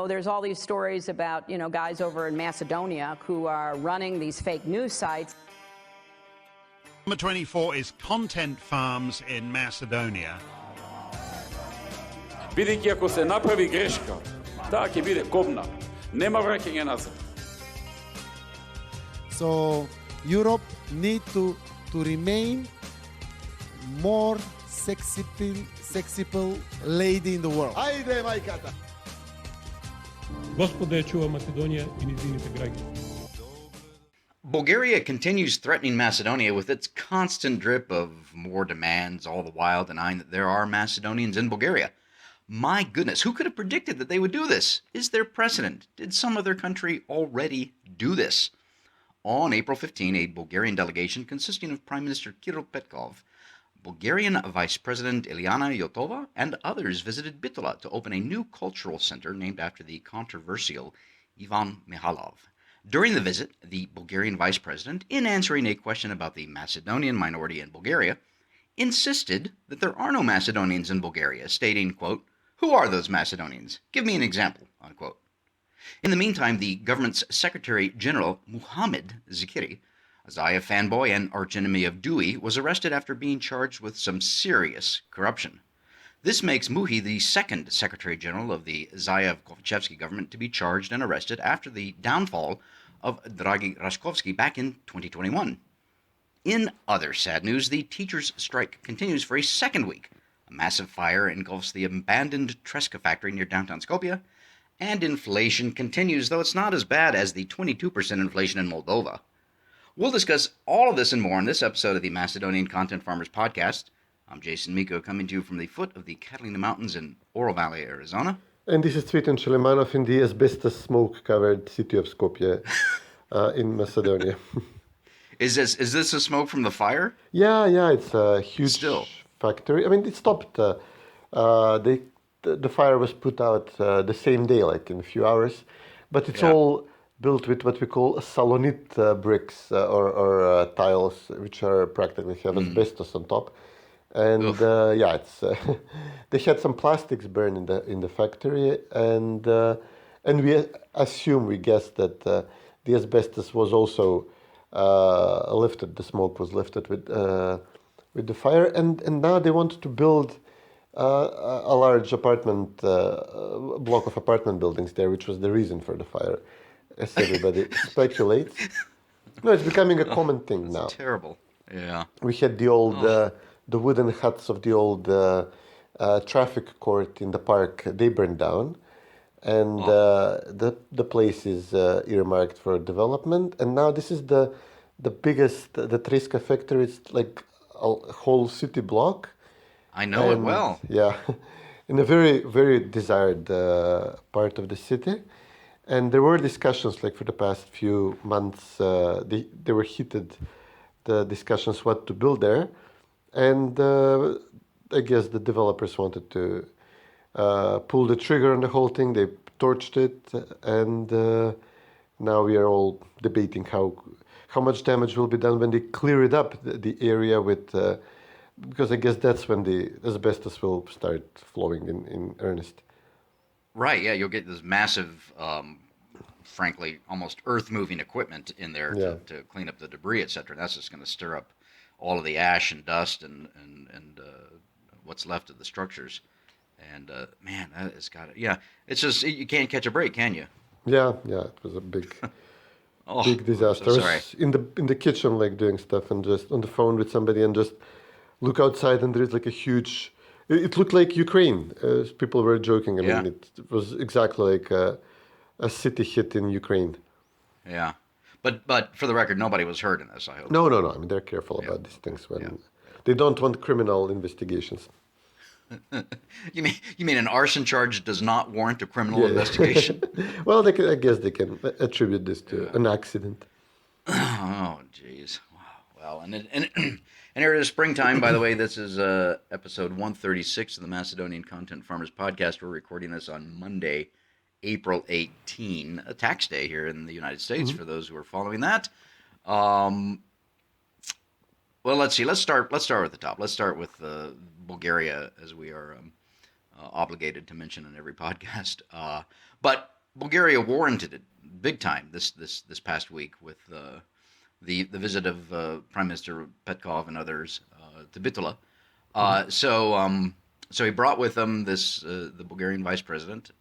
there's all these stories about, guys over in Macedonia who are running these fake news sites. Number 24 is content farms in Macedonia. Бидејќи ако се направи грешка, таа ќе биде кобна. Нема враќање назад. So Europe need to remain more sexy lady in the world. Ајде, мајката! Господа ја чува Македонија и низините граѓани. Bulgaria continues threatening Macedonia with its constant drip of more demands, all the while denying that there are Macedonians in Bulgaria. My goodness, who could have predicted that they would do this? Is there precedent? Did some other country already do this? On April 15, a Bulgarian delegation consisting of Prime Minister Kirill Petkov, Bulgarian Vice President Ileana Yotova, and others visited Bitola to open a new cultural center named after the controversial Ivan Mihalov. During the visit, the Bulgarian Vice President, in answering a question about the Macedonian minority in Bulgaria, insisted that there are no Macedonians in Bulgaria, stating, quote, "Who are those Macedonians? Give me an example," unquote. In the meantime, the government's Secretary General Mohammed Zekiri, a Zaev fanboy and archenemy of Dewey, was arrested after being charged with some serious corruption. This makes Muhi the second Secretary General of the Zaev-Kovachevsky government to be charged and arrested after the downfall of Dragi Raskovsky back in 2021. In other sad news, the teachers' strike continues for a second week. A massive fire engulfs the abandoned Treska factory near downtown Skopje, and inflation continues, though it's not as bad as the 22% inflation in Moldova. We'll discuss all of this and more in this episode of the Macedonian Content Farmers Podcast. I'm Jason Miko, coming to you from the foot of the Catalina Mountains in Oro Valley, Arizona. And this is Cvetin Šelemanov in the asbestos smoke-covered city of Skopje in Macedonia. Is this a smoke from the fire? Yeah, it's a huge factory. I mean, it stopped. The fire was put out the same day, like in a few hours. But it's all built with what we call salonite bricks or tiles, which are practically have asbestos on top. And it's they had some plastics burned in the factory, and we guessed that the asbestos was also lifted. The smoke was lifted with the fire, and now they wanted to build a large apartment block of apartment buildings there, which was the reason for the fire, as everybody speculates. No, it's becoming a common thing now. Terrible. Yeah. We had the old the wooden huts of the old traffic court in the park. They burned down, and the place is earmarked for development. And now this is the biggest, the Treska factory. It's like a whole city block. I know it well. Yeah, in a very, very desired part of the city. And there were discussions, like for the past few months, they were heated, the discussions what to build there. And I guess the developers wanted to pull the trigger on the whole thing. They torched it, and now we are all debating how much damage will be done when they clear it up, the area with... because I guess that's when the asbestos will start flowing in earnest. Right, yeah, you'll get this massive, frankly, almost earth-moving equipment in there to clean up the debris, etc. That's just going to stir up all of the ash and dust and what's left of the structures. And, man, that has got it. Yeah, it's just, you can't catch a break, can you? Yeah, it was a big... big disaster. So I was in the kitchen, like, doing stuff, and just on the phone with somebody, and just look outside, and there is like a huge... It looked like Ukraine. People were joking. I mean, it was exactly like a city hit in Ukraine. Yeah. But for the record, nobody was hurt in this, I hope. No. I mean, they're careful about these things when they don't want criminal investigations. You mean an arson charge does not warrant a criminal investigation? Well, I guess they can attribute this to an accident. Oh, jeez. Wow. Well, and here it is springtime. By the way, this is episode 136 of the Macedonian Content Farmers Podcast. We're recording this on Monday, April 18, a tax day here in the United States, for those who are following that. Well, let's see. Let's start with the top. Let's start with Bulgaria, as we are obligated to mention in every podcast. But Bulgaria warranted it big time this past week with the visit of Prime Minister Petkov and others to Bitola. So he brought with him the Bulgarian vice president.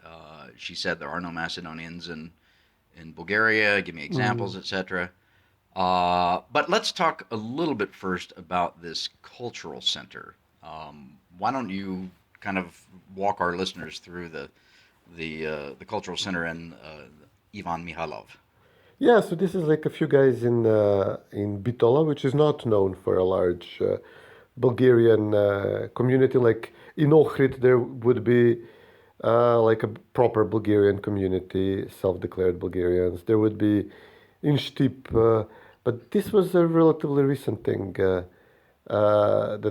She said there are no Macedonians in Bulgaria. Give me examples, etc. But let's talk a little bit first about this cultural center. Why don't you kind of walk our listeners through the cultural center and Ivan Mihalov? Yeah, so this is like a few guys in Bitola, which is not known for a large Bulgarian community. Like in Ohrid, there would be like a proper Bulgarian community, self-declared Bulgarians. There would be in Shtip, but this was a relatively recent thing that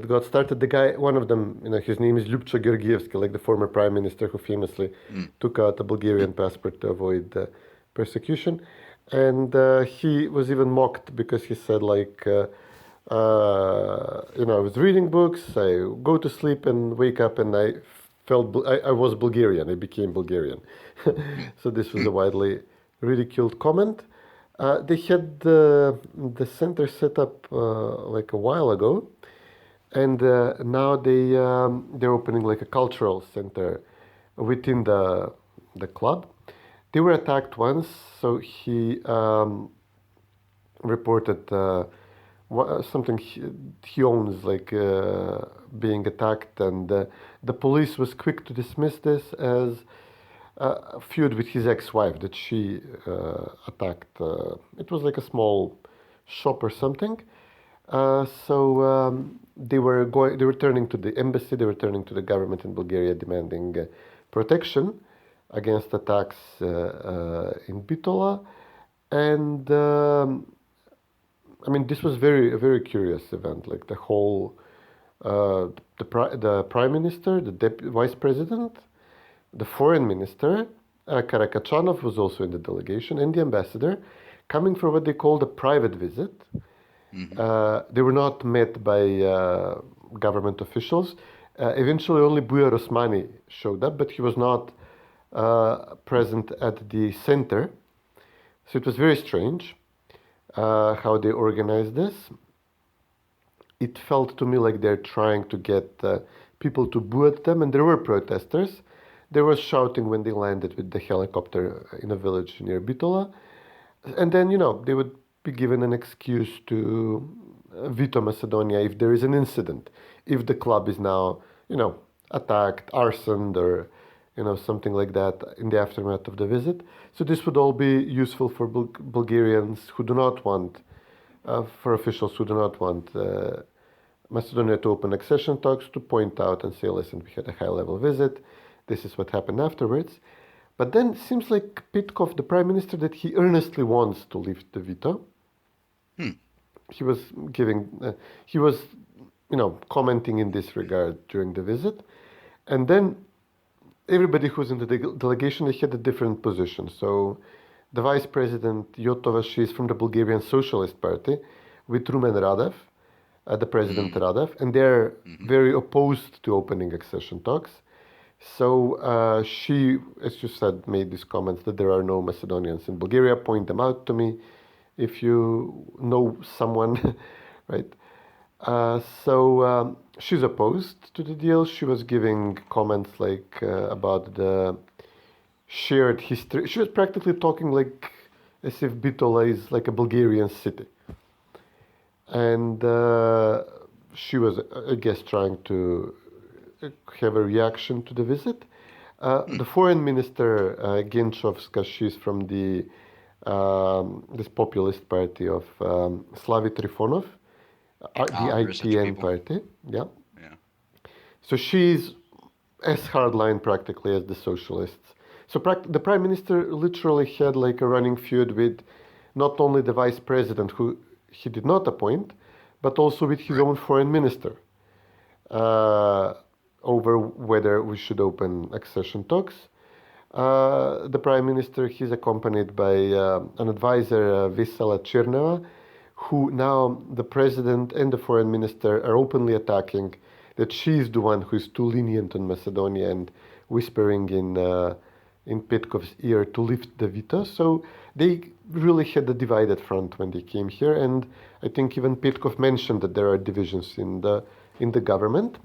got started. The guy, one of them, his name is Lyubcha Georgievsky, like the former prime minister who famously took out a Bulgarian passport to avoid persecution. And he was even mocked because he said, like, I was reading books, I go to sleep and wake up and I felt I was Bulgarian, I became Bulgarian. So this was a widely ridiculed comment. They had the center set up like a while ago, and now they're opening like a cultural center within the club. They were attacked once, so he reported something he owns, like being attacked, and the police was quick to dismiss this as a feud with his ex-wife that she attacked. It was like a small shop or something. So they were turning to the embassy, they were turning to the government in Bulgaria, demanding protection against attacks in Bitola. And I mean, this was a very curious event. Like the whole, the prime minister, the vice president, the foreign minister, Karakachanov was also in the delegation, and the ambassador, coming for what they called a private visit. They were not met by government officials. Eventually, only Bujar Osmani showed up, but he was not present at the center. So it was very strange how they organized this. It felt to me like they're trying to get people to boo at them, and there were protesters. They were shouting when they landed with the helicopter in a village near Bitola. And then, they would be given an excuse to veto Macedonia if there is an incident. If the club is now, attacked, arsoned, or, something like that in the aftermath of the visit. So this would all be useful for Bulgarians who do not want, for officials who do not want Macedonia to open accession talks, to point out and say, listen, we had a high-level visit. This is what happened afterwards. But then it seems like Petkov, the prime minister, that he earnestly wants to lift the veto. He was commenting in this regard during the visit. And then everybody who's in the delegation, they had a different position. So the vice president, Yotova, she's from the Bulgarian Socialist Party, with Rumen Radev, the president Radev, and they're very opposed to opening accession talks. So she, as you said, made these comments that there are no Macedonians in Bulgaria. Point them out to me if you know someone, right? So she's opposed to the deal. She was giving comments like about the shared history. She was practically talking like as if Bitola is like a Bulgarian city. And she was, I guess, trying to have a reaction to the visit. The foreign minister, Genchovska, she's from this populist party of Slavy Trifonov, the ITN party. Yeah. So she's as hardline practically as the socialists. So the prime minister literally had like a running feud with not only the vice president, who he did not appoint, but also with his own foreign minister. Over whether we should open accession talks. The prime minister, he's accompanied by an advisor, Vesela Cherneva, who now the president and the foreign minister are openly attacking that she's the one who is too lenient on Macedonia and whispering in Petkov's ear to lift the veto. So they really had a divided front when they came here, and I think even Petkov mentioned that there are divisions in the government.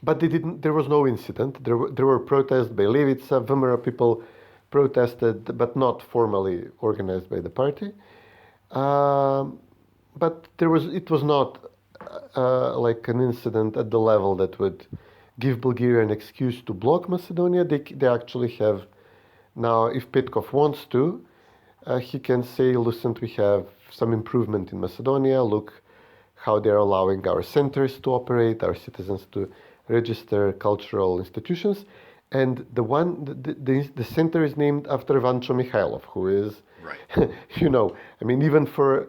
But they didn't. There was no incident. There were protests by Levica, Vmera people protested, but not formally organized by the party. But it was not like an incident at the level that would give Bulgaria an excuse to block Macedonia. They actually have now, if Petkov wants to, he can say, listen, we have some improvement in Macedonia. Look how they're allowing our centers to operate, our citizens to register cultural institutions. And the center is named after Vancho Mikhailov, who is, Right. even for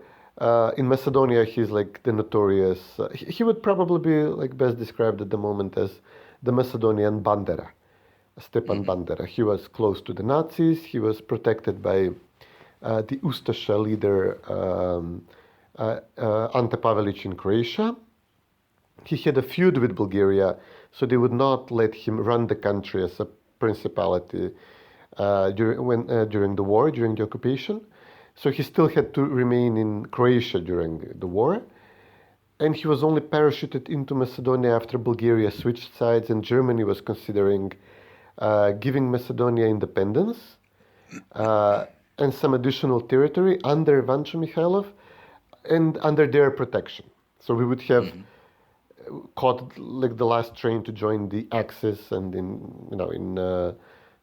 in Macedonia, he's like the notorious. He would probably be like best described at the moment as the Macedonian Bandera, Stepan Bandera. He was close to the Nazis. He was protected by the Ustasha leader Ante Pavelic in Croatia. He had a feud with Bulgaria, so they would not let him run the country as a principality during the war, during the occupation. So he still had to remain in Croatia during the war. And he was only parachuted into Macedonia after Bulgaria switched sides and Germany was considering giving Macedonia independence and some additional territory under Vancho Mikhailov and under their protection. So we would have caught like the last train to join the Axis, and in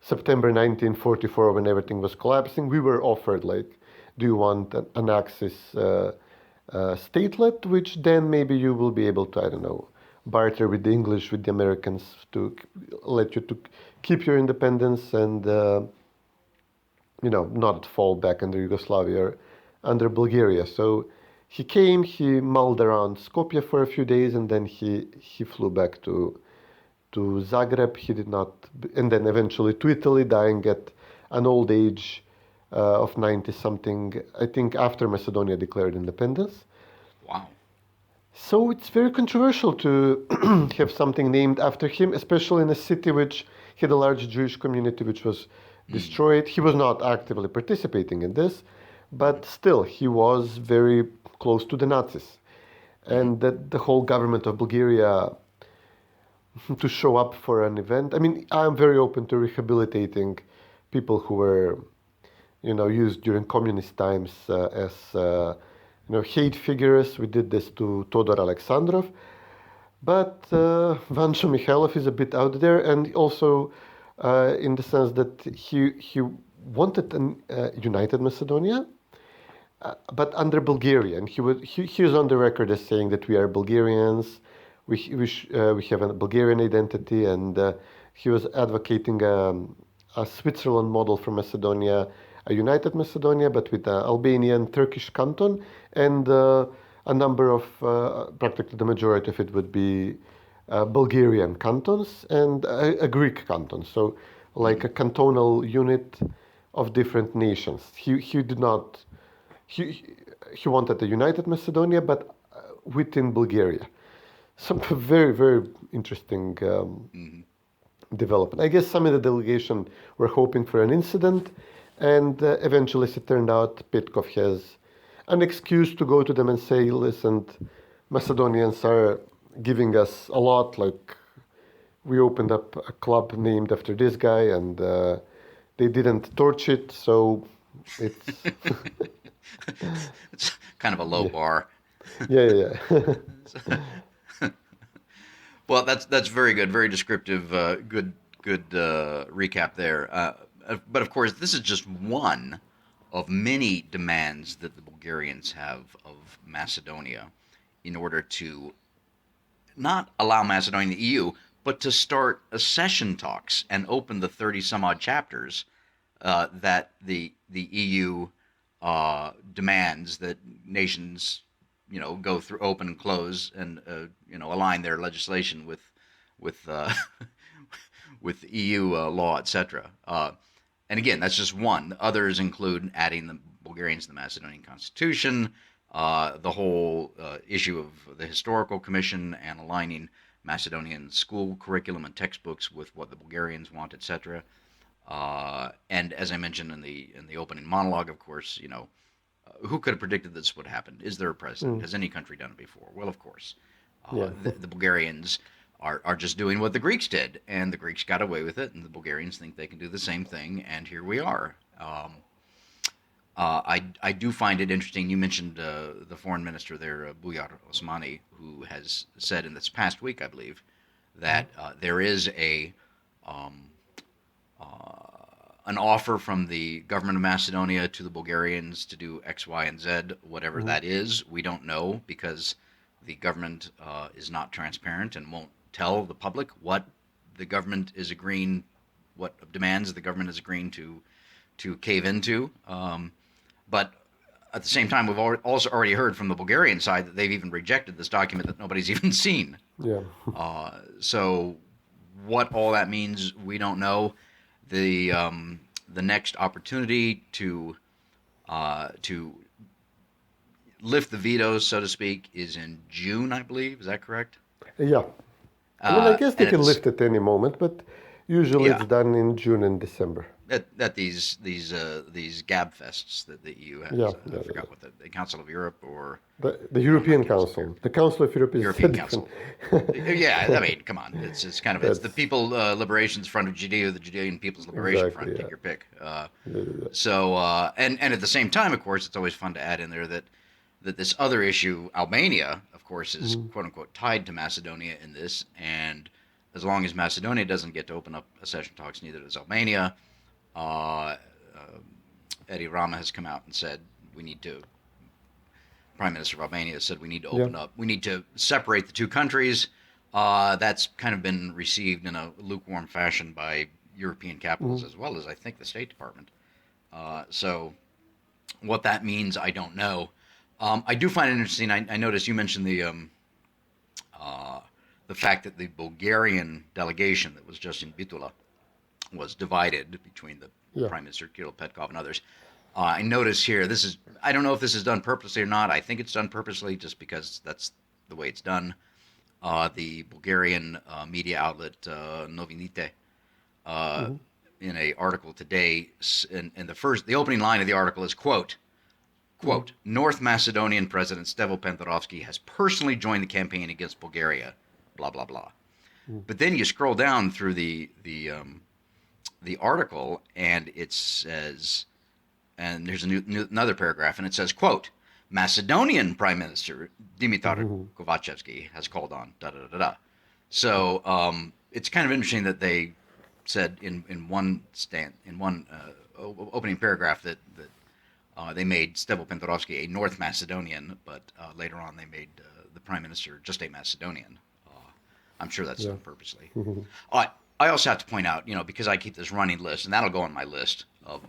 September 1944, when everything was collapsing, we were offered like, do you want an Axis statelet, which then maybe you will be able to, I don't know, barter with the English, with the Americans to let you to keep your independence and, not fall back under Yugoslavia or under Bulgaria. So he came, he mulled around Skopje for a few days, and then he flew back to Zagreb. He did not, and then eventually to Italy, dying at an old age of 90-something, I think after Macedonia declared independence. Wow. So it's very controversial to have something named after him, especially in a city which had a large Jewish community which was destroyed. He was not actively participating in this, but still he was very close to the Nazis. And that the whole government of Bulgaria to show up for an event. I mean, I'm very open to rehabilitating people who were used during communist times as hate figures. We did this to Todor Alexandrov. But Vancho Mikhailov is a bit out there, and also in the sense that he wanted a united Macedonia, but under Bulgaria. And he was on the record as saying that we are Bulgarians, we have a Bulgarian identity, and he was advocating a Switzerland model for Macedonia, a united Macedonia, but with an Albanian, Turkish canton, and a number of, practically the majority of it would be Bulgarian cantons and a Greek canton. So like a cantonal unit of different nations. He did not, he wanted a united Macedonia, but within Bulgaria. Some very, very interesting development. I guess some of the delegation were hoping for an incident, and eventually, as it turned out, Petkov has an excuse to go to them and say, listen, Macedonians are giving us a lot, like we opened up a club named after this guy, and they didn't torch it, so it's... It's kind of a low bar. Yeah. Well, that's very good, very descriptive, good recap there. But of course, this is just one of many demands that the Bulgarians have of Macedonia in order to not allow Macedonia in the EU, but to start accession talks and open the 30-some-odd chapters that the EU demands that nations, go through, open and close, and align their legislation with with EU law, etc. And again, that's just one. Others include adding the Bulgarians to the Macedonian constitution, the whole issue of the historical commission and aligning Macedonian school curriculum and textbooks with what the Bulgarians want, etc. And as I mentioned in the opening monologue, of course, who could have predicted this would happen? Is there a precedent? Has any country done it before? Well, of course. The Bulgarians are just doing what the Greeks did, and the Greeks got away with it, and the Bulgarians think they can do the same thing, and here we are. I do find it interesting. You mentioned the foreign minister there, Bujar Osmani, who has said in this past week, I believe, that there is an offer from the government of Macedonia to the Bulgarians to do X, Y, and Z, whatever that is. We don't know because the government is not transparent and won't tell the public what the government is agreeing, what demands the government is agreeing to cave into. But at the same time, we've also already heard from the Bulgarian side that they've even rejected this document that nobody's even seen. Yeah. So what all that means, we don't know. The next opportunity to lift the vetoes, so to speak, is in June, I believe. Is that correct? Yeah. I guess they can lift it any moment, but usually it's done in June and December. At these gab fests that the EU has. I forgot what the Council of Europe or the European Council. The Council of Europe is European Council. Yeah, I mean, come on, it's kind of it's the People Liberations Front of Judea, the Judean People's Liberation Front. Take your pick. So and at the same time, of course, it's always fun to add in there that this other issue, Albania, of course, is quote unquote tied to Macedonia in this, and as long as Macedonia doesn't get to open up accession talks, neither does Albania. Edi Rama has come out and said Prime Minister of Albania said we need to open up, we need to separate the two countries. That's kind of been received in a lukewarm fashion by European capitals as well as I think the State Department. So what that means, I don't know. I do find it interesting. I noticed you mentioned the fact that the Bulgarian delegation that was just in Bitula was divided between the Prime Minister Kirill Petkov and others. I notice here, I don't know if this is done purposely or not. I think it's done purposely just because that's the way it's done. The Bulgarian media outlet Novinite, in an article today, and the opening line of the article is, quote, North Macedonian President Stevo Pentorovsky has personally joined the campaign against Bulgaria, blah, blah, blah. But then you scroll down through the article, and it says, and there's another paragraph, and it says, quote, Macedonian Prime Minister Dimitar Kovacevsky has called on da-da-da-da. So it's kind of interesting that they said in one opening paragraph that they made Stevo Pentorovsky a North Macedonian, but later on they made the Prime Minister just a Macedonian. I'm sure that's done purposely. I also have to point out, because I keep this running list, and that'll go on my list of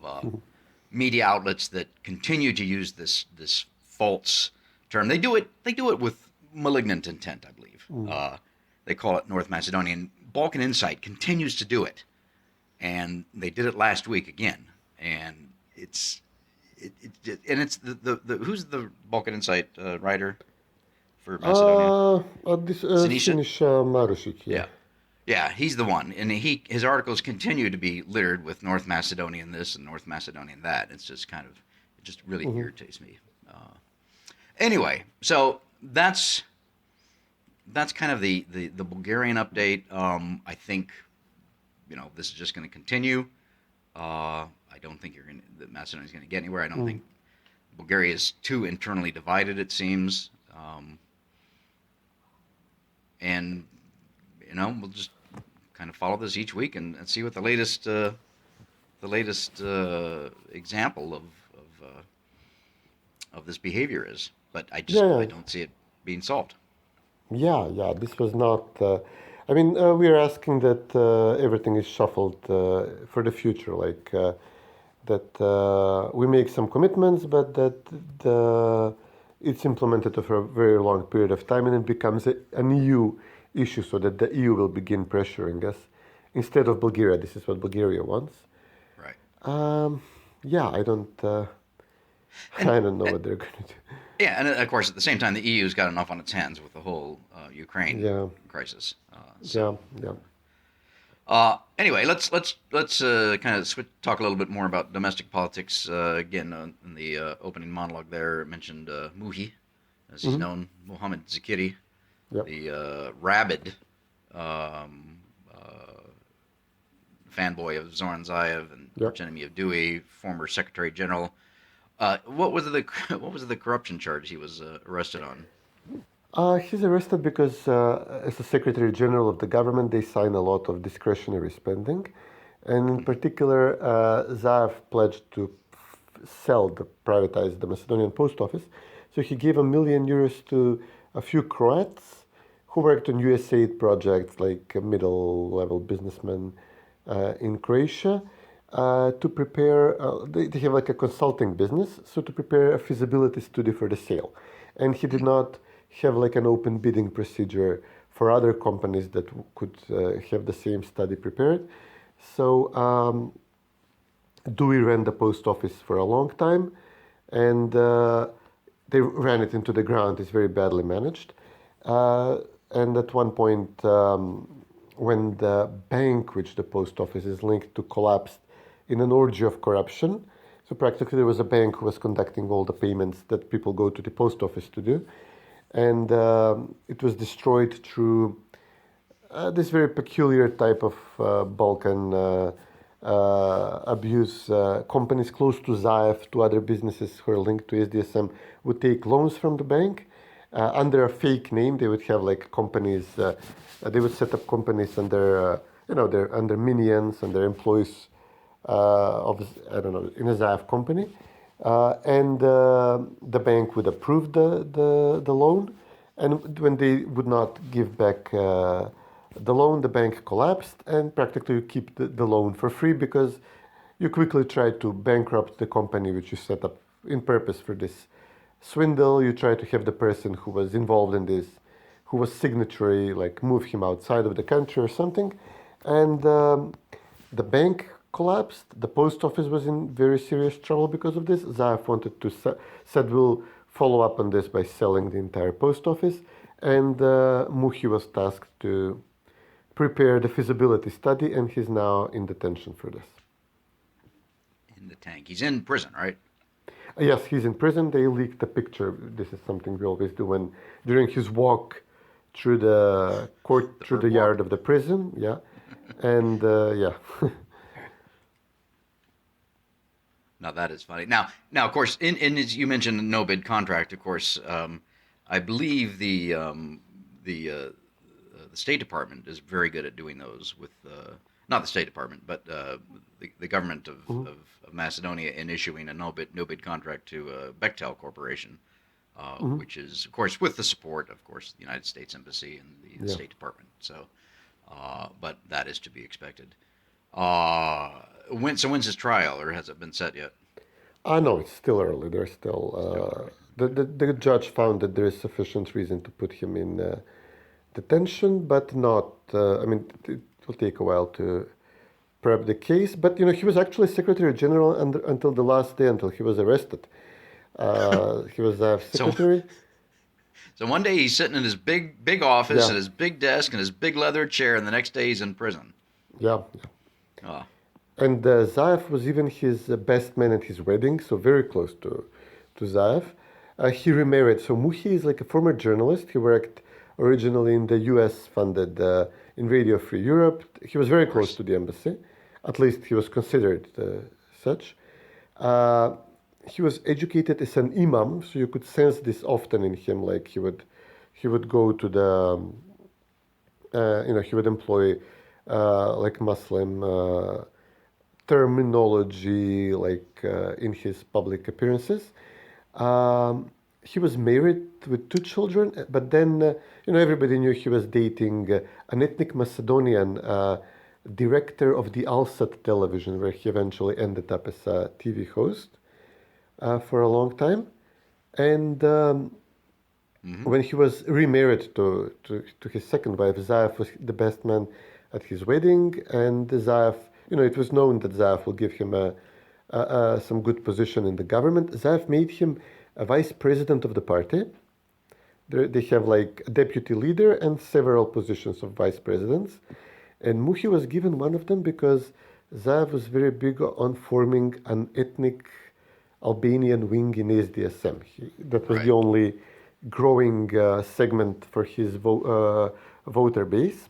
media outlets that continue to use this false term. They do it with malignant intent, I believe. They call it North Macedonian. Balkan Insight continues to do it, and they did it last week again. And it's the who's the Balkan Insight writer for Macedonia? Sinisa Marusic. Yeah, he's the one, and his articles continue to be littered with North Macedonian this and North Macedonian that. It's just it just really irritates me. Anyway, so that's kind of the Bulgarian update. I think this is just going to continue. I don't think that Macedonia is going to get anywhere. I don't think Bulgaria is too internally divided. It seems, and we'll just kind of follow this each week and see what the latest example of this behavior is. But I don't see it being solved. Yeah. This was not. We are asking that everything is shuffled for the future, like that we make some commitments, but that it's implemented over a very long period of time, and it becomes an EU issue, so that the EU will begin pressuring us instead of Bulgaria. This is what Bulgaria wants. Right. I don't know what they're going to do. Yeah, and of course, at the same time, the EU's got enough on its hands with the whole Ukraine crisis. Anyway, let's kind of talk a little bit more about domestic politics. Again, in the opening monologue there, I mentioned Muhi, as he's known, Mohammed Zekiri, the rabid fanboy of Zoran Zaev and arch enemy of Dewey, former Secretary General. What was the corruption charge he was arrested on? He's arrested because, as the Secretary General of the government, they sign a lot of discretionary spending, and in particular, Zaev pledged to privatize the Macedonian post office. So he gave €1 million to a few Croats who worked on USAID projects, like middle-level businessmen in Croatia, to prepare. They have like a consulting business, so to prepare a feasibility study for the sale, and he did not have like an open bidding procedure for other companies that could have the same study prepared. So Dewey ran the post office for a long time, and they ran it into the ground. It's very badly managed. And at one point, when the bank, which the post office is linked to, collapsed in an orgy of corruption, so practically there was a bank who was conducting all the payments that people go to the post office to do. And it was destroyed through this very peculiar type of Balkan abuse. Companies close to Zaev, to other businesses who are linked to SDSM, would take loans from the bank under a fake name. They would have like companies. They would set up companies under, they're under minions and their employees of, in a Zaev company. And the bank would approve the loan, and when they would not give back the loan, the bank collapsed, and practically you keep the loan for free because you quickly try to bankrupt the company which you set up in purpose for this swindle. You try to have the person who was involved in this, who was signatory, like move him outside of the country or something, and the bank collapsed. The post office was in very serious trouble because of this. Zaev wanted to said we'll follow up on this by selling the entire post office, and Muhi was tasked to prepare the feasibility study, and he's now in detention for this. In the tank. He's in prison, right? Yes, he's in prison. They leaked the picture. This is something we always do during his walk through the court, through the yard of the prison. Yeah, and yeah. Now that is funny. Now, of course, in his, you mentioned a no bid contract. Of course, I believe the State Department is very good at doing those with not the State Department, but the government of Macedonia in issuing a no bid contract to Bechtel Corporation, which is of course with the support of course the United States Embassy and the State Department. So, but that is to be expected. When's his trial, or has it been set yet? No, it's still early. There's still the judge found that there is sufficient reason to put him in detention, but not. I mean, it will take a while to prep the case. But he was actually Secretary General until the last day, until he was arrested. He was secretary. So one day he's sitting in his big office and his big desk and his big leather chair, and the next day he's in prison. Yeah. Oh. And Zaev was even his best man at his wedding, so very close to Zaev. He remarried. So Muhi is like a former journalist. He worked originally in the U.S.-funded in Radio Free Europe. He was very close to the embassy. At least he was considered such. He was educated as an imam, so you could sense this often in him. Like he would go to the, he would employ like Muslim terminology, like in his public appearances. He was married with 2 children, but then, everybody knew he was dating an ethnic Macedonian director of the Alsat television, where he eventually ended up as a TV host for a long time. And when he was remarried to his second wife, Zaev was the best man at his wedding, and Zaev, it was known that Zaev will give him some good position in the government. Zaev made him a vice president of the party. They have like a deputy leader and several positions of vice presidents. And Muhi was given one of them because Zaev was very big on forming an ethnic Albanian wing in SDSM. That was the only growing segment for his voter base.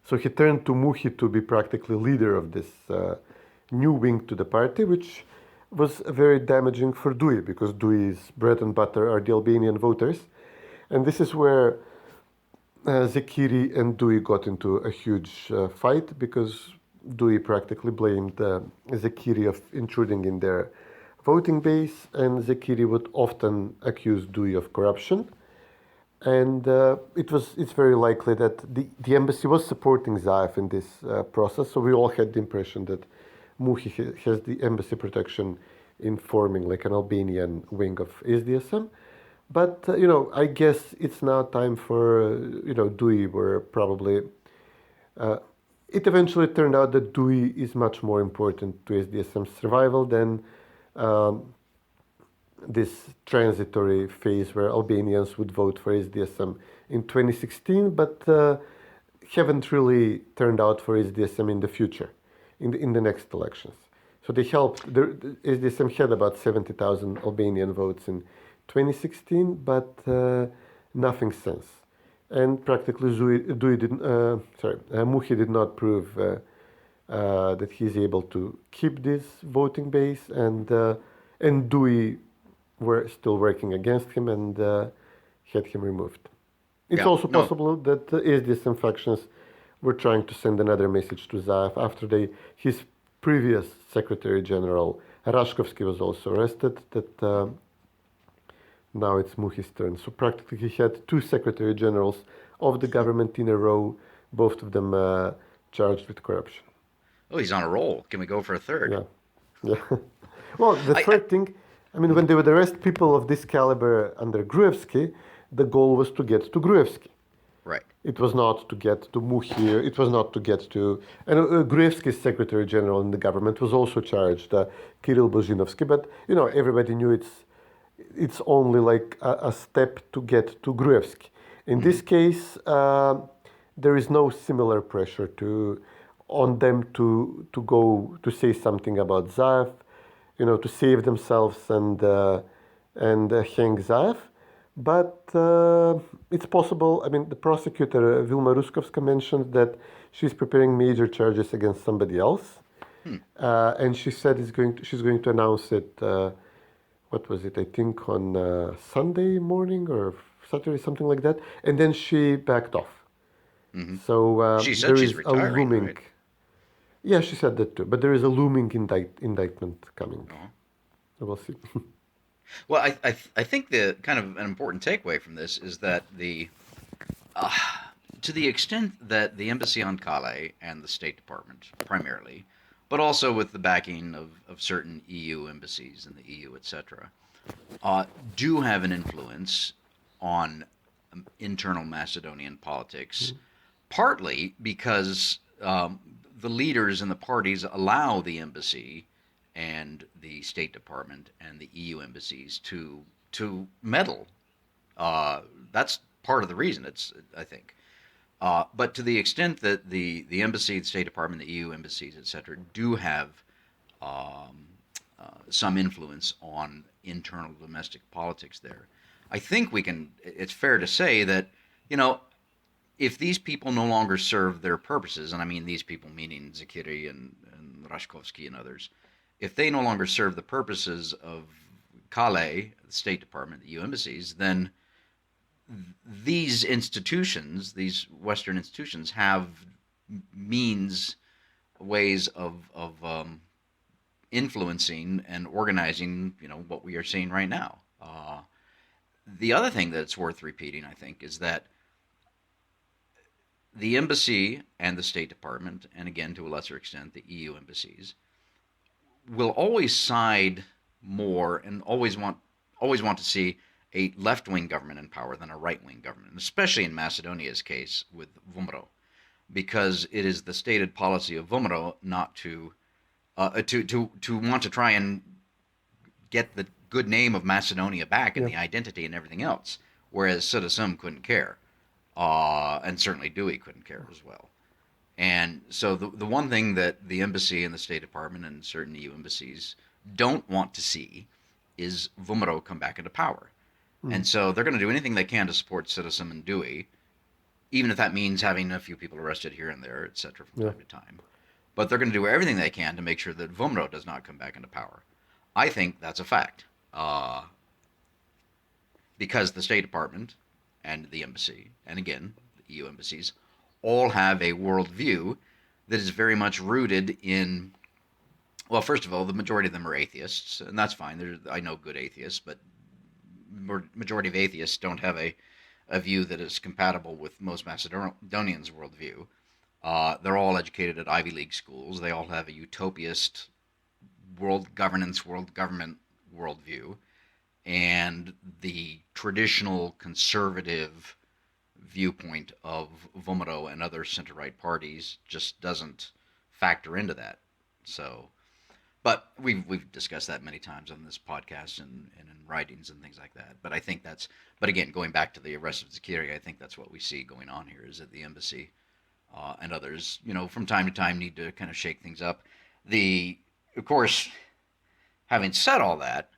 So he turned to Muhi to be practically leader of this new wing to the party, which was very damaging for Dui, because Dui's bread and butter are the Albanian voters. And this is where Zekiri and Dui got into a huge fight, because Dui practically blamed Zekiri of intruding in their voting base, and Zekiri would often accuse Dui of corruption. And it's very likely that the embassy was supporting Zaev in this process, so we all had the impression that Muhi has the embassy protection in forming like an Albanian wing of SDSM. But, I guess it's now time for, Dui were probably... it eventually turned out that Dui is much more important to SDSM's survival than this transitory phase where Albanians would vote for SDSM in 2016, but haven't really turned out for SDSM in the future, in the next elections. So they helped. SDSM had about 70,000 Albanian votes in 2016, but nothing since. And practically Muhi did not prove that he's able to keep this voting base, and Dui were still working against him and had him removed. It's also possible that the SDSM factions were trying to send another message to Zaev after his previous Secretary General Rashkovsky was also arrested, that now it's Muhi's turn. So practically he had two Secretary Generals of the government in a row, both of them charged with corruption. Oh, he's on a roll. Can we go for a third? Yeah. Well, the third thing, when they would arrest people of this caliber under Gruevski, the goal was to get to Gruevski. Right. It was not to get to Muhi. It was not to get to... And Gruevski's Secretary General in the government was also charged, Kirill Bozinovsky, but, everybody knew it's only like a step to get to Gruevski. In this case, there is no similar pressure on them to go to say something about Zaev, to save themselves and hang Zaev. But it's possible. The prosecutor Vilma Ruskovska mentioned that she's preparing major charges against somebody else, and she said she's going to announce it. What was it? I think on Sunday morning or Saturday, something like that. And then she backed off. Mm-hmm. So she said she's retiring, right? Yeah, she said that too. But there is a looming indictment coming. So we'll see. Well, I think the kind of an important takeaway from this is that to the extent that the embassy on Calais and the State Department primarily, but also with the backing of certain EU embassies in the EU, etc., do have an influence on internal Macedonian politics, partly because the leaders in the parties allow the embassy and the State Department and the EU embassies to meddle. That's part of the reason, I think. But to the extent that the embassy, the State Department, the EU embassies, etc., do have some influence on internal domestic politics there, I think it's fair to say that, if these people no longer serve their purposes, and I mean these people meaning Zekiri and Rashkovsky and others, if they no longer serve the purposes of Calais, the State Department, the EU embassies, then these institutions, these Western institutions, have ways of influencing and organizing, what we are seeing right now. The other thing that's worth repeating, I think, is that the embassy and the State Department, and again, to a lesser extent, the EU embassies, will always side more and always want to see a left-wing government in power than a right-wing government, especially in Macedonia's case with Vumro, because it is the stated policy of Vumro not to want to try and get good name of Macedonia back and the identity and everything else, whereas SDSM couldn't care, and certainly Dewey couldn't care as well. And so the one thing that the embassy and the State Department and certain EU embassies don't want to see is Vumero come back into power. And so they're going to do anything they can to support SDSM and Dewey, even if that means having a few people arrested here and there, et cetera, from time to time. But they're going to do everything they can to make sure that Vumero does not come back into power. I think that's a fact. Because the State Department and the embassy, and again, the EU embassies, all have a worldview that is very much rooted in, well, first of all, the majority of them are atheists, and that's fine. I know good atheists, but majority of atheists don't have a view that is compatible with most Macedonians' worldview. They're all educated at Ivy League schools. They all have a utopist world governance, world government worldview. And the traditional conservative viewpoint of Vumero and other center-right parties just doesn't factor into that. So, but we've discussed that many times on this podcast and in writings and things like that. But I think but again, going back to the arrest of Zekiri, I think that's what we see going on here, is that the embassy and others, from time to time need to kind of shake things up. Of course, having said all that,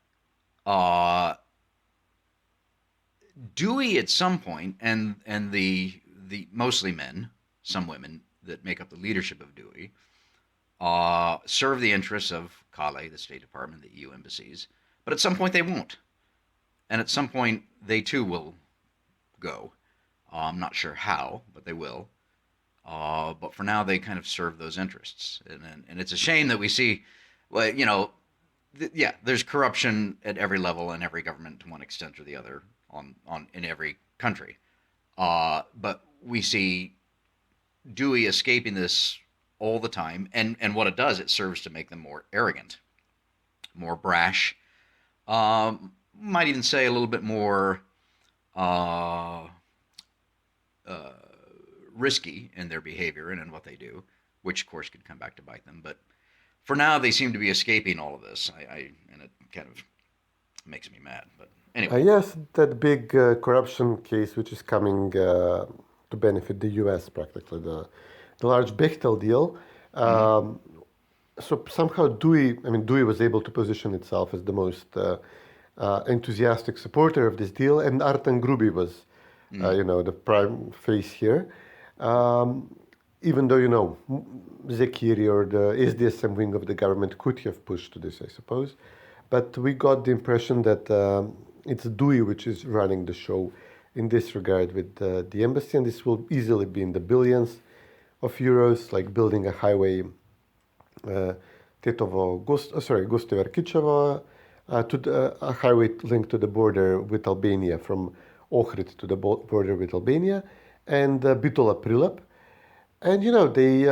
Dewey at some point, and the mostly men, some women that make up the leadership of Dewey, serve the interests of Kale, the State Department, the EU embassies, but at some point they won't. And at some point they too will go. I'm not sure how, but they will. But for now they kind of serve those interests. And it's a shame that we see, well, there's corruption at every level in every government to one extent or the other in every country. But we see Dewey escaping this all the time, and what it does, it serves to make them more arrogant, more brash, might even say a little bit more risky in their behavior and in what they do, which of course could come back to bite them. But for now, they seem to be escaping all of this, and it kind of makes me mad. But anyway. Yes, that big corruption case, which is coming to benefit the U.S. practically, the large Bechtel deal. So somehow Dewey was able to position itself as the most enthusiastic supporter of this deal, and Artan Grubi was, the prime face here. Even though, Zekiri or the SDSM wing of the government could have pushed to this, I suppose. But we got the impression that it's Dewey which is running the show in this regard with the embassy, and this will easily be in the billions of euros, like building a highway, Gustovo-Kičevo, a highway linked to the border with Albania, from Ohrid to the border with Albania, and Bitola-Prilep. And, they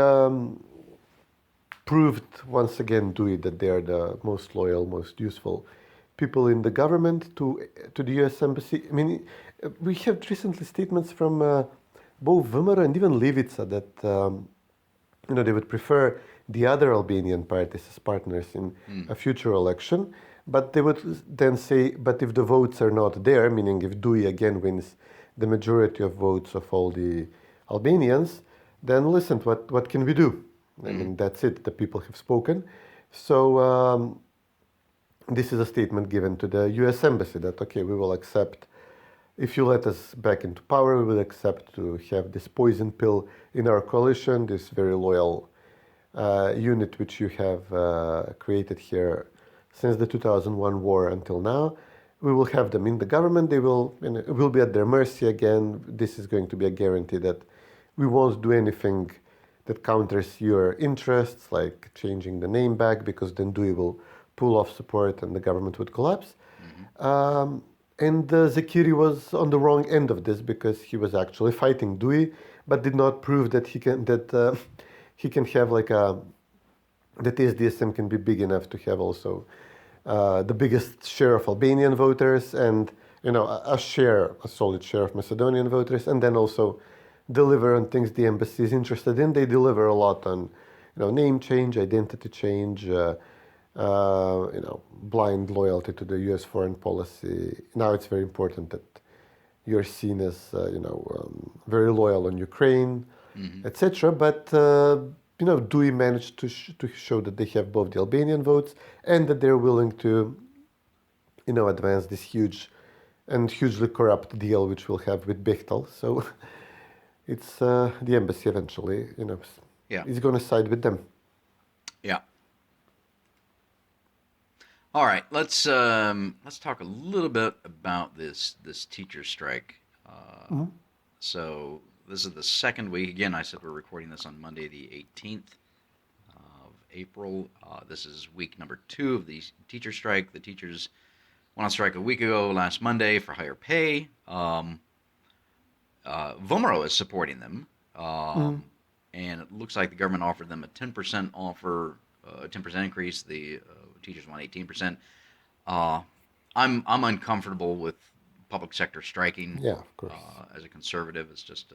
proved once again, Dewey, that they are the most loyal, most useful people in the government to the U.S. Embassy. I mean, we have recently statements from both Vumero and even Levica that, they would prefer the other Albanian parties as partners in a future election. But they would then say, but if the votes are not there, meaning if Dewey again wins the majority of votes of all the Albanians, then listen, what can we do? I mean, that's it. The people have spoken. So this is a statement given to the U.S. Embassy that, okay, we will accept, if you let us back into power, we will accept to have this poison pill in our coalition, this very loyal unit which you have created here since the 2001 war until now. We will have them in the government. They will be at their mercy again. This is going to be a guarantee that we won't do anything that counters your interests, like changing the name back, because then Dewey will pull off support and the government would collapse. And Zekiri was on the wrong end of this because he was actually fighting Dewey, but did not prove that he can have that SDSM can be big enough to have also the biggest share of Albanian voters and a solid share of Macedonian voters, and then also deliver on things the embassy is interested in. They deliver a lot on name change, identity change, blind loyalty to the U.S. foreign policy. Now it's very important that you're seen as, very loyal on Ukraine, etc. But, do we manage to show that they have both the Albanian votes and that they're willing to, advance this huge and hugely corrupt deal which we'll have with Bechtel? So it's the embassy eventually, is going to side with them. Yeah. All right, let's talk a little bit about this teacher strike. So this is the second week. Again, I said we're recording this on Monday, the 18th of April. This is week number 2 of the teacher strike. The teachers went on strike a week ago, last Monday, for higher pay. Vomero is supporting them, and it looks like the government offered them a 10% offer, a 10% increase. The teachers want 18%. I'm uncomfortable with public sector striking. Yeah, of course. As a conservative, it's just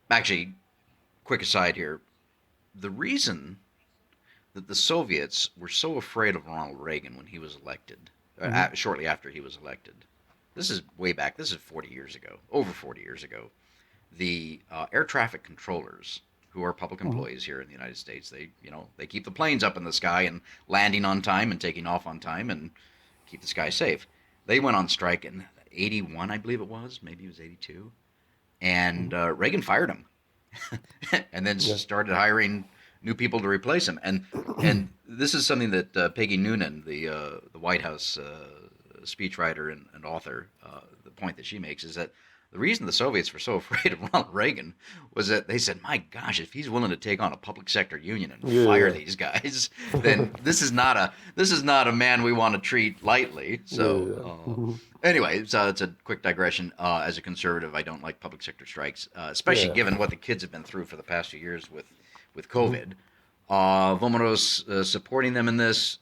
actually, quick aside here. The reason that the Soviets were so afraid of Ronald Reagan when he was elected, shortly after he was elected, this is way back. This is 40 years ago, over 40 years ago. The air traffic controllers, who are public employees here in the United States, they keep the planes up in the sky and landing on time and taking off on time and keep the sky safe. They went on strike in 81, I believe it was, maybe it was 82, and Reagan fired him, and then started hiring new people to replace him. And this is something that Peggy Noonan, the White House speechwriter and author, the point that she makes is that the reason the Soviets were so afraid of Ronald Reagan was that they said, my gosh, if he's willing to take on a public sector union and fire these guys, then this is not a man we want to treat lightly. So anyway, so it's a quick digression. As a conservative, I don't like public sector strikes, especially given what the kids have been through for the past few years with COVID. Vomero's supporting them in this.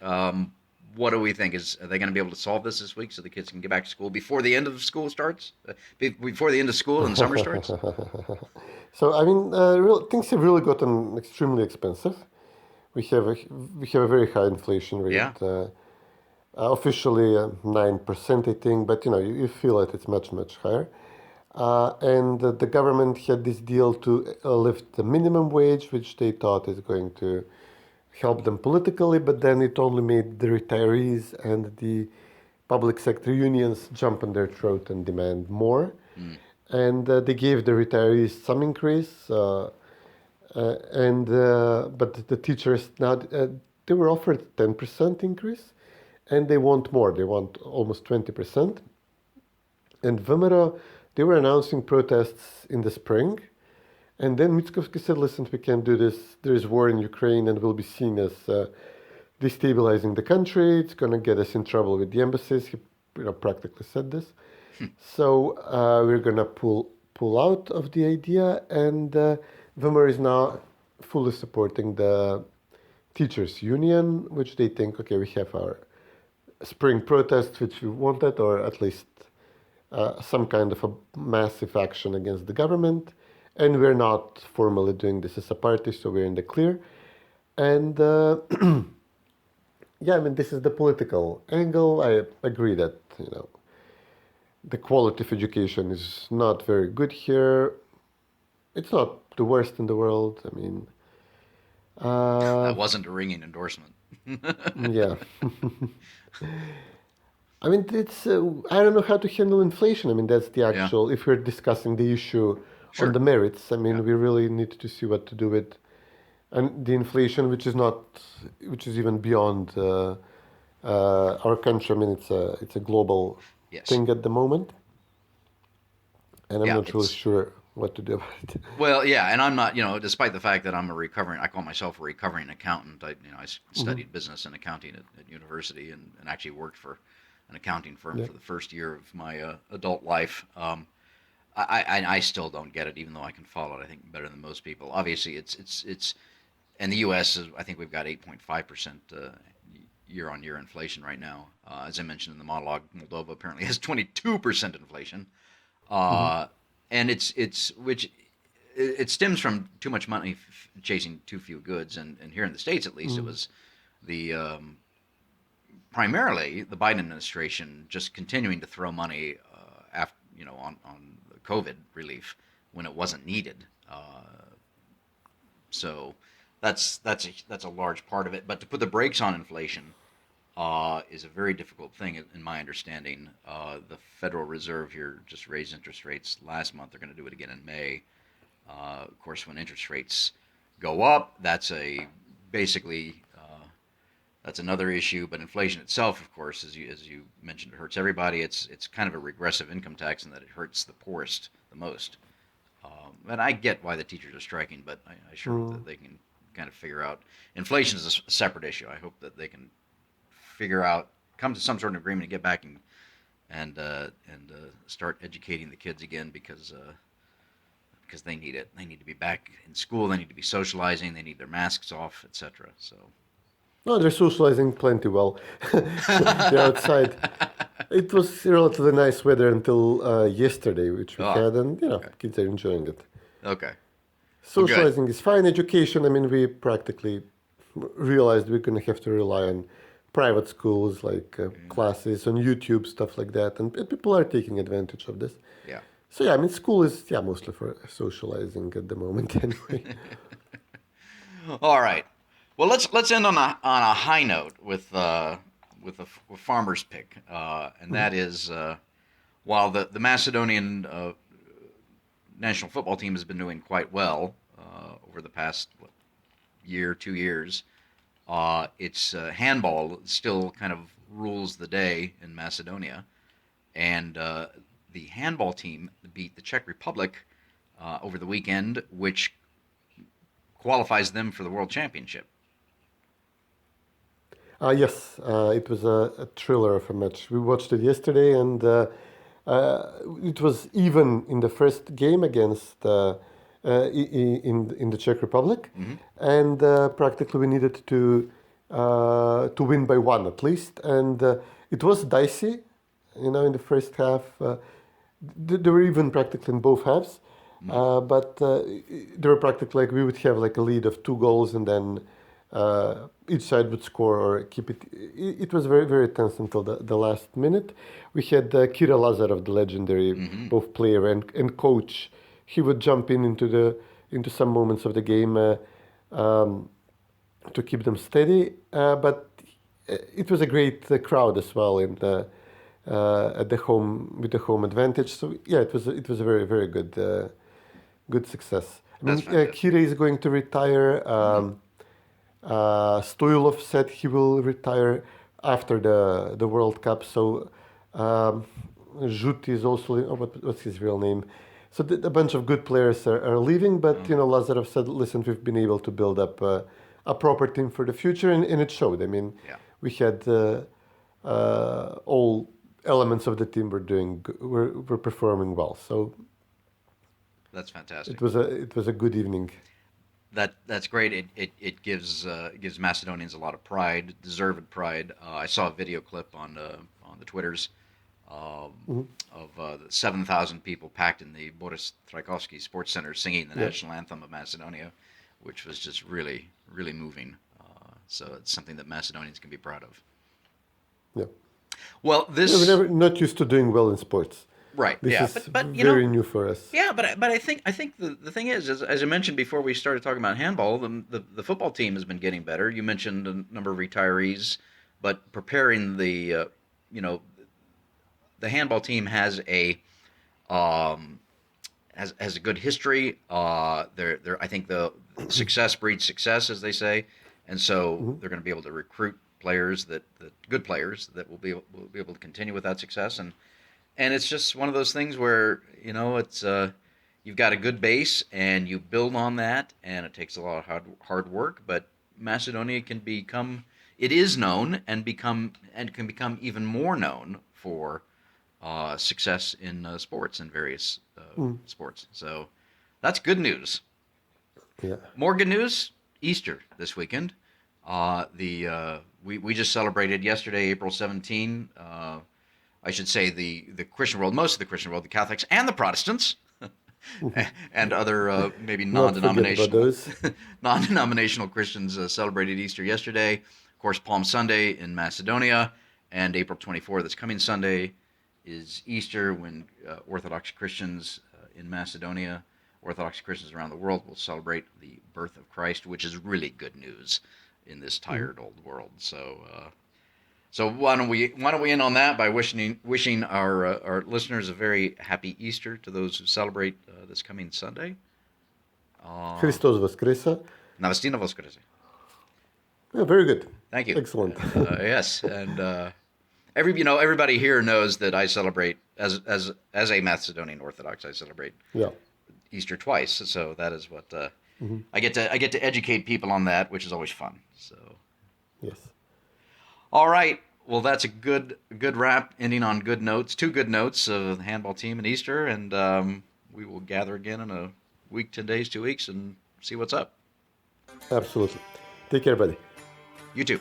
What do we think? Are they going to be able to solve this week so the kids can get back to school before the end of school starts? Before the end of school and summer starts? So, I mean, things have really gotten extremely expensive. We have a very high inflation rate. Yeah. Officially 9%, I think, but, you feel it. It's much, much higher. And the government had this deal to lift the minimum wage, which they thought is going to help them politically, but then it only made the retirees and the public sector unions jump on their throat and demand more. And they gave the retirees some increase, but the teachers now they were offered 10% increase, and they want more. They want almost 20%. And Vomero, they were announcing protests in the spring. And then Mitskovsky said, listen, we can't do this. There is war in Ukraine and we'll be seen as destabilizing the country. It's going to get us in trouble with the embassies. He practically said this. So we're going to pull out of the idea. And Vomero is now fully supporting the teachers' union, which they think, okay, we have our spring protests, which we wanted, or at least some kind of a massive action against the government. And we're not formally doing this as a party, so we're in the clear. And this is the political angle. I agree that, the quality of education is not very good here. It's not the worst in the world. I mean, that wasn't a ringing endorsement. Yeah. I mean, it's, I don't know how to handle inflation. I mean, that's the actual, if we're discussing the issue on the merits, I mean, we really need to see what to do with and the inflation, which is even beyond our country. I mean, it's a global thing at the moment, and I'm not really sure what to do about it. Well, yeah, and I'm not, despite the fact that I call myself a recovering accountant. I studied business and accounting at university and actually worked for an accounting firm for the first year of my adult life. I still don't get it, even though I can follow it, I think, better than most people. Obviously, it's in the U.S., I think we've got 8.5% year-on-year inflation right now. As I mentioned in the monologue, Moldova apparently has 22% inflation. And which it stems from too much money chasing too few goods, and here in the States, at least, it was the primarily the Biden administration just continuing to throw money after, on COVID relief when it wasn't needed. So that's a large part of it. But to put the brakes on inflation is a very difficult thing, in my understanding. The Federal Reserve here just raised interest rates last month. They're going to do it again in May. Of course, when interest rates go up, that's that's another issue. But inflation itself, of course, as you mentioned, it hurts everybody. It's kind of a regressive income tax in that it hurts the poorest the most. And I get why the teachers are striking, but I sure hope that they can kind of figure out. Inflation is a separate issue. I hope that they can come to some sort of agreement and get back and start educating the kids again, because they need it. They need to be back in school. They need to be socializing. They need their masks off, etc. So. No, they're socializing plenty well. They're outside. It was relatively nice weather until yesterday, which we had, and kids are enjoying it. Okay. Socializing is fine. Education, we practically realized we're going to have to rely on private schools, like classes on YouTube, stuff like that, and people are taking advantage of this. Yeah. So school is mostly for socializing at the moment anyway. All right. Well, let's end on a high note with a farmer's pick, and that is while the Macedonian national football team has been doing quite well over the past 2 years, it's handball still kind of rules the day in Macedonia, and the handball team beat the Czech Republic over the weekend, which qualifies them for the World Championship. Yes, it was a thriller of a match. We watched it yesterday, and it was even in the first game against in the Czech Republic, and practically we needed to win by one at least, and it was dicey, in the first half. They were even practically in both halves, but they were practically like we would have like a lead of 2 goals, and then each side would score or keep it. It was very, very tense until the last minute. We had Kira Lazarov, the legendary both player and coach. He would jump into some moments of the game to keep them steady. But it was a great crowd as well at the home with the home advantage. So it was a very, very good success. Kira is going to retire. Stoilov said he will retire after the World Cup. So Zhut is also, what's his real name? So a bunch of good players are leaving, but Lazarov said, listen, we've been able to build up a proper team for the future, and it showed. We had all elements of the team were performing well. So that's fantastic. It was a good evening. That's great. It gives Macedonians a lot of pride, deserved pride. I saw a video clip on the Twitters of the 7,000 people packed in the Boris Trajkovski Sports Center singing the national anthem of Macedonia, which was just really, really moving. So it's something that Macedonians can be proud of. Yeah. Well, we're not used to doing well in sports. Right. This is very new for us. Yeah, but I think the thing is, as I mentioned before we started talking about handball, the football team has been getting better. You mentioned a number of retirees, but preparing the handball team has a good history. I think the success breeds success, as they say, and so they're going to be able to recruit players good players that will be able to continue with that success. And it's just one of those things where, it's you've got a good base and you build on that, and it takes a lot of hard work. But Macedonia is known and can become even more known for success in sports and various sports. So that's good news. Yeah. More good news. Easter this weekend. We just celebrated yesterday, April 17. I should say the Christian world, most of the Christian world, the Catholics and the Protestants, and other maybe Not forget about non-denominational those. non-denominational Christians celebrated Easter yesterday. Of course, Palm Sunday in Macedonia, and April 24th, this coming Sunday, is Easter, when Orthodox Christians in Macedonia, Orthodox Christians around the world, will celebrate the birth of Christ, which is really good news in this tired old world. So why don't we end on that by wishing our listeners a very happy Easter, to those who celebrate this coming Sunday. Христос воскресе. Навистина, воскресе. Yeah, very good. Thank you. Excellent. Yes, and everybody here knows that I celebrate as a Macedonian Orthodox. I celebrate Yeah. Easter twice, so that is what I get to educate people on that, which is always fun. So. Yes. All right. Well, that's a good wrap, ending on good notes. 2 good notes of the handball team and Easter, and we will gather again in a week, 10 days, 2 weeks, and see what's up. Absolutely. Take care, buddy. You too.